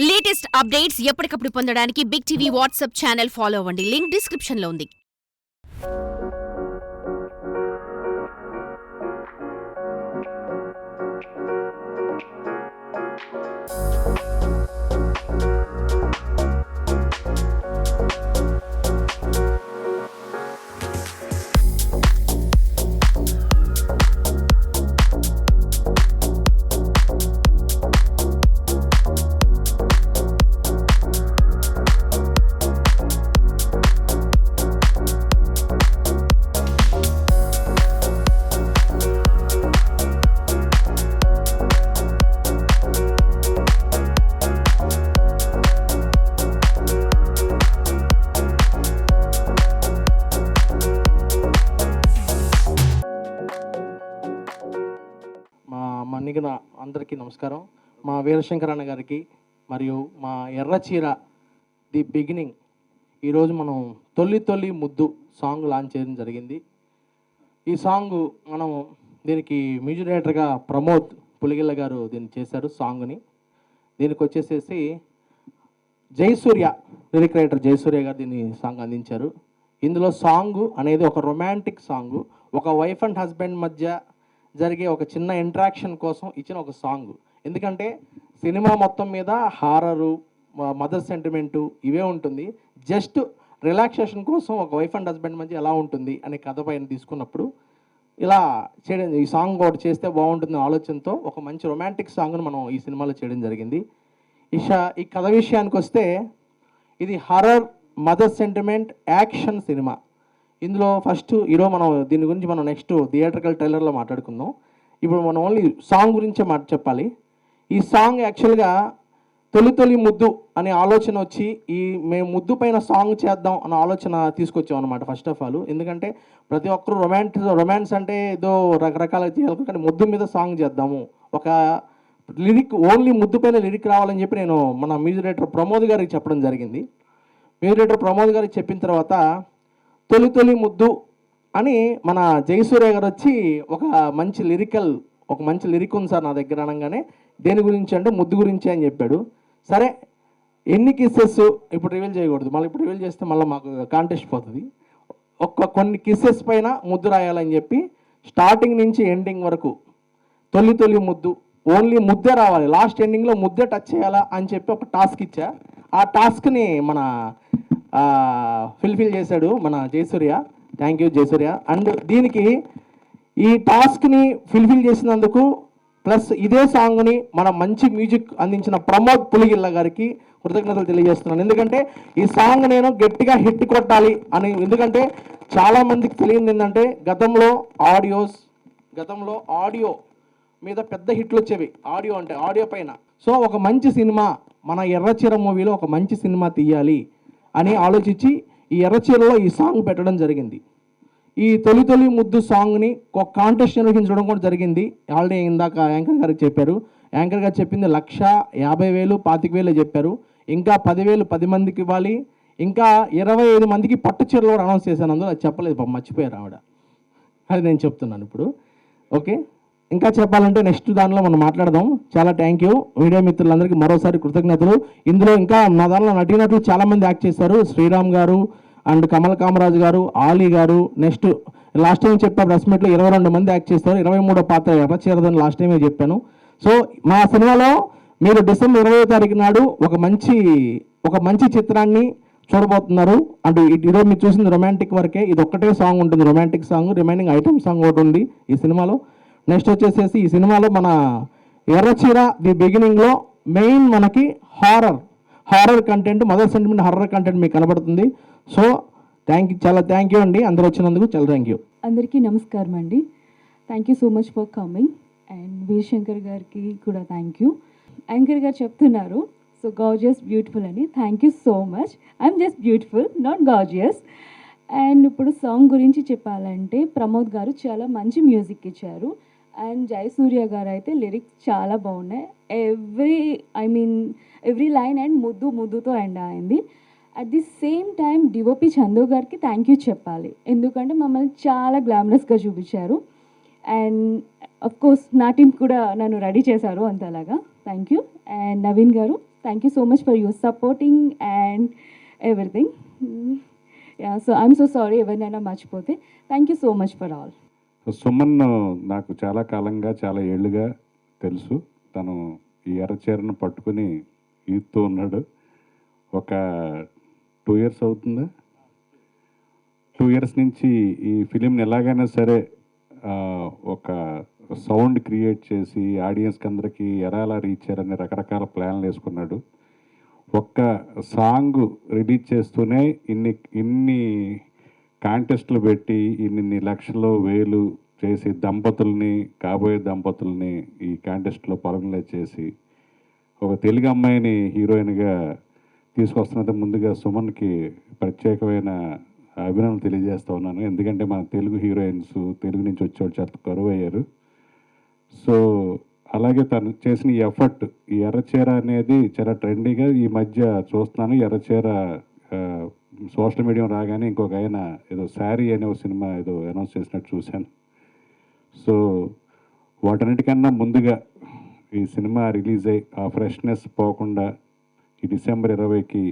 Latest updates ఎప్పటికప్పుడు పొందడానికి big TV WhatsApp channel follow అవ్వండి. లింక్ డిస్క్రిప్షన్ లో ఉంది. మన్నిగిన అందరికీ నమస్కారం. మా వీరశంకర్ అన్న గారికి మరియు మా ఎర్రచీర ది బిగినింగ్ ఈరోజు మనం తొలి తొలి ముద్దు సాంగ్ లాంచ్ చేయడం జరిగింది. ఈ సాంగ్ మనం దీనికి మ్యూజిక్ డైరెక్టర్గా ప్రమోద్ పులిగిల్ల గారు దీన్ని చేశారు. సాంగ్ని దీనికి వచ్చేసేసి జయసూర్య లిరిక్ రైటర్ జయసూర్య గారు దీన్ని సాంగ్ అందించారు. ఇందులో సాంగ్ అనేది ఒక రొమాంటిక్ సాంగ్, ఒక వైఫ్ అండ్ హస్బెండ్ మధ్య జరిగే ఒక చిన్న ఇంట్రాక్షన్ కోసం ఇచ్చిన ఒక సాంగ్. ఎందుకంటే సినిమా మొత్తం మీద హారరు, మదర్ సెంటిమెంటు ఇవే ఉంటుంది. జస్ట్ రిలాక్సేషన్ కోసం ఒక వైఫ్ అండ్ హస్బెండ్ మధ్య ఎలా ఉంటుంది అనే కథ పైన తీసుకున్నప్పుడు ఇలా చేయడం, ఈ సాంగ్ ఒకటి చేస్తే బాగుంటుంది ఆలోచనతో ఒక మంచి రొమాంటిక్ సాంగ్ను మనం ఈ సినిమాలో చేయడం జరిగింది. ఈ కథ విషయానికి వస్తే ఇది horror, mother sentiment, action cinema. ఇందులో ఫస్ట్ ఈరోజు మనం దీని గురించి మనం నెక్స్ట్ థియేట్రికల్ ట్రైలర్లో మాట్లాడుకుందాం. ఇప్పుడు మనం ఓన్లీ సాంగ్ గురించే చెప్పాలి. ఈ సాంగ్ యాక్చువల్గా తొలి తొలి ముద్దు అనే ఆలోచన వచ్చి మేము ముద్దు పైన సాంగ్ చేద్దాం అన్న ఆలోచన తీసుకొచ్చాం అనమాట ఫస్ట్ ఆఫ్ ఆల్. ఎందుకంటే ప్రతి ఒక్కరు రొమాన్స్ అంటే ఏదో రకరకాల చేయాలి, కానీ ముద్దు మీద సాంగ్ చేద్దాము, ఒక లిరిక్ ఓన్లీ ముద్దు పైన లిరిక్ రావాలని చెప్పి నేను మన మ్యూజిక్ డైరెక్టర్ ప్రమోద్ గారికి చెప్పడం జరిగింది. మ్యూజిక్ డైరెక్టర్ ప్రమోద్ గారికి చెప్పిన తర్వాత తొలి తొలి ముద్దు అని మన జయసూర్య గారు వచ్చి ఒక మంచి లిరిక్ ఉంది సార్ నా దగ్గర అనగానే, దేని గురించి అంటే ముద్దు గురించి అని చెప్పాడు. సరే ఎన్ని కిస్సెస్ ఇప్పుడు రివీల్ చేయకూడదు, మళ్ళీ ఇప్పుడు రివీల్ చేస్తే మళ్ళీ మాకు కాంటెస్ట్ పోతుంది. కొన్ని కిస్సెస్ పైన ముద్దు రాయాలని చెప్పి స్టార్టింగ్ నుంచి ఎండింగ్ వరకు తొలి తొలి ముద్దు, ఓన్లీ ముద్దే రావాలి, లాస్ట్ ఎండింగ్లో ముద్దే టచ్ చేయాలా అని చెప్పి ఒక టాస్క్ ఇచ్చా. ఆ టాస్క్ని మన ఫుల్ఫిల్ చేశాడు మన Jayasurya. Thank you Jayasurya. And దీనికి ఈ టాస్క్ని ఫుల్ఫిల్ చేసినందుకు ప్లస్ ఇదే సాంగ్ని మన మంచి మ్యూజిక్ అందించిన ప్రమోద్ పులిగిల్ల గారికి కృతజ్ఞతలు తెలియజేస్తున్నాను. ఎందుకంటే ఈ సాంగ్ నేను గట్టిగా హిట్ కొట్టాలి అని, ఎందుకంటే చాలామందికి తెలియదు ఏంటంటే గతంలో ఆడియో మీద పెద్ద హిట్లు వచ్చేవి, ఆడియో పైన. సో ఒక మంచి సినిమా, మన ఎర్రచీర మూవీలో ఒక మంచి సినిమా తీయాలి అని ఆలోచించి ఈ ఎర్రచీరలో ఈ సాంగ్ పెట్టడం జరిగింది. ఈ తొలి తొలి ముద్దు సాంగ్ని ఒక కాంటెస్ట్ నిర్వహించడం కూడా జరిగింది. ఆల్రెడీ ఇందాక యాంకర్ గారికి చెప్పారు. యాంకర్ గారు చెప్పింది 1,50,000 25,000 చెప్పారు. ఇంకా 10,000 10 మందికి ఇవ్వాలి, ఇంకా 25 మందికి పట్టు చీరలు కూడా అనౌన్స్ చేశాను. అందులో అది చెప్పలేదు, మర్చిపోయారు ఆవిడ. అది నేను చెప్తున్నాను ఇప్పుడు. ఓకే, ఇంకా చెప్పాలంటే నెక్స్ట్ దానిలో మనం మాట్లాడదాం. చాలా థ్యాంక్ యూ మీడియా మిత్రులందరికీ మరోసారి కృతజ్ఞతలు. ఇందులో ఇంకా నా దానిలో నటీనటులు చాలామంది యాక్ట్ చేశారు. శ్రీరామ్ గారు అండ్ కమల్ కామరాజు గారు, ఆలీ గారు. నెక్స్ట్ లాస్ట్ టైం చెప్పా ప్రెస్ మీట్లో 22 మంది యాక్ట్ చేస్తారు. 23వ పాత్ర ఎర్రచీరదని లాస్ట్ టైమే చెప్పాను. సో మా సినిమాలో మీరు డిసెంబర్ 20వ తారీఖు నాడు ఒక మంచి చిత్రాన్ని చూడబోతున్నారు. అంటే ఈరోజు మీరు చూసింది రొమాంటిక్ వరకే, ఇది ఒక్కటే సాంగ్ ఉంటుంది, romantic song. Remaining item song ఒకటి ఉంది ఈ సినిమాలో. నెక్స్ట్ వచ్చేసేసి ఈ సినిమాలో మన ఎర్రచీర ది బిగినింగ్లో మెయిన్ మనకి horror content, mother sentiment horror content మీకు కనబడుతుంది. సో చాలా థ్యాంక్ యూ అండి, అందరూ వచ్చినందుకు చాలా థ్యాంక్ యూ. అందరికీ నమస్కారం అండి. Thank you so much for coming. And Veerashankar గారికి కూడా థ్యాంక్ యూ. యాంకర్ గారు చెప్తున్నారు సో గార్జియస్ బ్యూటిఫుల్ అని. Thank you so much. I'm just beautiful, not gorgeous. And ఇప్పుడు సాంగ్ గురించి చెప్పాలంటే ప్రమోద్ గారు చాలా మంచి మ్యూజిక్ ఇచ్చారు. అండ్ జయసూర్య గారు అయితే లిరిక్స్ చాలా బాగున్నాయి. ఎవ్రీ లైన్ అండ్ ముద్దుతో ఎండ్ అయింది. At the same time DOP Chandu గారికి థ్యాంక్ యూ చెప్పాలి, ఎందుకంటే మమ్మల్ని చాలా గ్లామరస్గా చూపించారు. అండ్ అఫ్ కోర్స్ నా టీం కూడా నన్ను రెడీ చేశారు అంతలాగా. Thank you. అండ్ నవీన్ గారు Thank you so much for your supporting and everything. Yeah, so I'm so sorry ఎవరినైనా మర్చిపోతే. Thank you so much for all. Suman నాకు చాలా కాలంగా చాలా ఏళ్ళుగా తెలుసు. తను ఈ ఎర్రచీరను పట్టుకుని ఈదుతూ ఉన్నాడు. ఒక 2 years అవుతుందా, 2 years నుంచి ఈ ఫిలింని ఎలాగైనా సరే ఒక సౌండ్ క్రియేట్ చేసి ఆడియన్స్కి అందరికీ ఎలా రీచ్ చేయాలని రకరకాల ప్లాన్లు వేసుకున్నాడు. ఒక్క సాంగ్ రిలీజ్ చేస్తూనే ఇన్ని కాంటెస్ట్లు పెట్టి ఇన్ని లక్షలు వేలు చేసి కాబోయే దంపతుల్ని ఈ కాంటెస్ట్లో పాల్గొనే చేసి ఒక తెలుగు అమ్మాయిని హీరోయిన్గా తీసుకొస్తున్నది ముందుగా సుమన్కి ప్రత్యేకమైన అభినందనలు తెలియజేస్తూ ఉన్నాను. ఎందుకంటే మన తెలుగు హీరోయిన్స్ తెలుగు నుంచి వచ్చేవాళ్ళు చాలా కరువు అయ్యారు. సో అలాగే తను చేసిన ఈ ఎఫర్ట్, ఈ ఎర్రచీర అనేది చాలా ట్రెండీగా ఈ మధ్య చూస్తున్నాను. ఎర్రచీర సోషల్ మీడియా రాగానే ఇంకొక ఆయన ఏదో శారీ అనే ఒక సినిమా ఏదో అనౌన్స్ చేసినట్టు చూశాను. సో వాటన్నిటికన్నా ముందుగా ఈ సినిమా రిలీజ్ అయ్యి ఆ ఫ్రెష్నెస్ పోకుండా ఈ December 20కి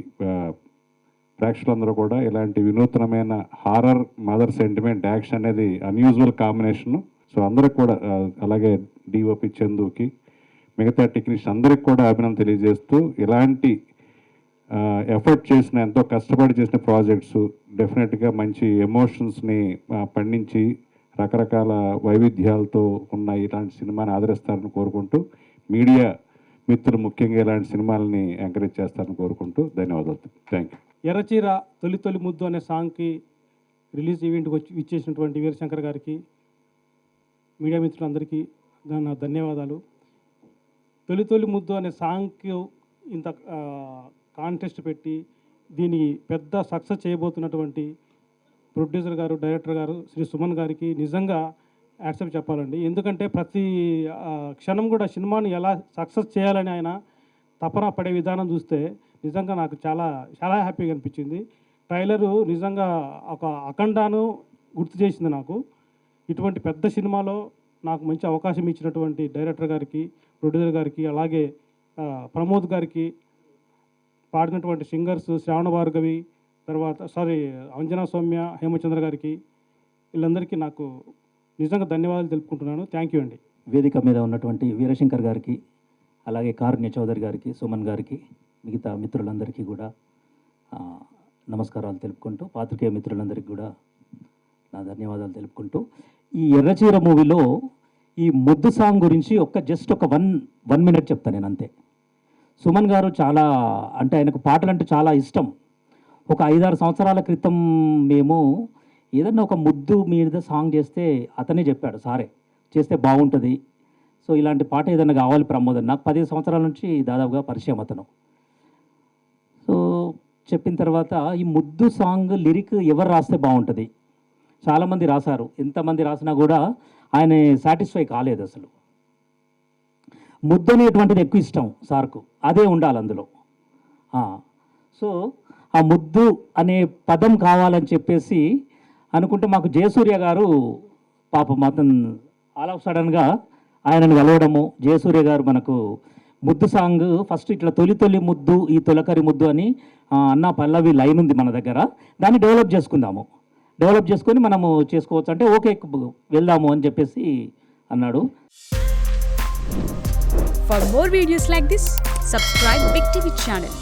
ప్రేక్షకులందరూ కూడా ఇలాంటి వినూత్నమైన హారర్ మదర్ సెంటిమెంట్ యాక్షన్ అనేది అన్యూజువల్ కాంబినేషను. సో అందరికి కూడా అలాగే డిఓపి చందుకి మిగతా టెక్నీషియన్ అందరికి కూడా అభినందన తెలియజేస్తూ ఇలాంటి ఎఫర్ట్ చేసిన ఎంతో కష్టపడి చేసిన ప్రాజెక్ట్స్ డెఫినెట్గా మంచి ఎమోషన్స్ని పండించి రకరకాల వైవిధ్యాలతో ఉన్న ఇలాంటి సినిమాని ఆదరిస్తారని కోరుకుంటూ మీడియా మిత్రులు ముఖ్యంగా ఇలాంటి సినిమాలని ఎంకరేజ్ చేస్తారని కోరుకుంటూ ధన్యవాదాలు. Thank you. ఎర్రచీర తొలి ముద్దు అనే సాంగ్కి రిలీజ్ ఈవెంట్కి వచ్చి ఇచ్చేసినటువంటి వీరశంకర్ గారికి, మీడియా మిత్రులందరికీ నా ధన్యవాదాలు. తొలి ముద్దు అనే సాంగ్కి ఇంత కాంటెస్ట్ పెట్టి దీనికి పెద్ద సక్సెస్ చేయబోతున్నటువంటి ప్రొడ్యూసర్ గారు, డైరెక్టర్ గారు శ్రీ సుమన్ గారికి నిజంగా యాక్సెప్ట్ చెప్పాలండి. ఎందుకంటే ప్రతి క్షణం కూడా సినిమాని ఎలా సక్సెస్ చేయాలని ఆయన తపన పడే విధానం చూస్తే నిజంగా నాకు చాలా చాలా హ్యాపీగా అనిపించింది. ట్రైలరు నిజంగా ఒక అఖండాను గుర్తు చేసింది నాకు. ఇటువంటి పెద్ద సినిమాలో నాకు మంచి అవకాశం ఇచ్చినటువంటి డైరెక్టర్ గారికి, ప్రొడ్యూసర్ గారికి, అలాగే ప్రమోద్ గారికి, పాడినటువంటి సింగర్స్ శ్రావణ భార్గవి, తర్వాత అంజనా సౌమ్య, హేమచంద్ర గారికి, వీళ్ళందరికీ నాకు నిజంగా ధన్యవాదాలు తెలుపుకుంటున్నాను. థ్యాంక్ యూ అండి. వేదిక మీద ఉన్నటువంటి వీరశంకర్ గారికి, అలాగే కారుణ్య చౌదరి గారికి, సుమన్ గారికి, మిగతా మిత్రులందరికీ కూడా నమస్కారాలు తెలుపుకుంటూ, పాత్రికేయ మిత్రులందరికీ కూడా నా ధన్యవాదాలు తెలుపుకుంటూ, ఈ ఎర్రచీర మూవీలో ఈ ముద్దు సాంగ్ గురించి జస్ట్ ఒక వన్ మినిట్ చెప్తాను నేను అంతే. సుమన్ గారు చాలా అంటే ఆయనకు పాటలు అంటే చాలా ఇష్టం. ఒక 5-6 సంవత్సరాల క్రితం మేము ఏదన్నా ఒక ముద్దు మీద సాంగ్ చేస్తే అతనే చెప్పాడు, సారే చేస్తే బాగుంటుంది, సో ఇలాంటి పాట ఏదైనా కావాలి ప్రమోద్ అని. నాకు 15 సంవత్సరాల నుంచి దాదాపుగా పరిచయం అతను. సో చెప్పిన తర్వాత ఈ ముద్దు సాంగ్ లిరిక్ ఎవరు రాస్తే బాగుంటుంది, చాలామంది రాశారు, ఎంతమంది రాసినా కూడా ఆయన సాటిస్ఫై కాలేదు అసలు. ముద్దు అనేటువంటిది ఎక్కువ ఇష్టం సార్కు, అదే ఉండాలి అందులో. సో ఆ ముద్దు అనే పదం కావాలని చెప్పేసి అనుకుంటే మాకు జయసూర్య గారు పాపం అతను ఆల్ ఆఫ్ సడన్గా ఆయనను కలవడము, జయసూర్య గారు మనకు ముద్దు సాంగ్ ఫస్ట్ ఇట్లా తొలి ముద్దు ఈ తొలకరి ముద్దు అని అన్న పల్లవి లైన్ ఉంది మన దగ్గర, దాన్ని డెవలప్ చేసుకొని మనము చేసుకోవచ్చు అంటే ఓకే వెళ్దాము అని చెప్పేసి అన్నాడు. For more videos like this, subscribe Big TV channel.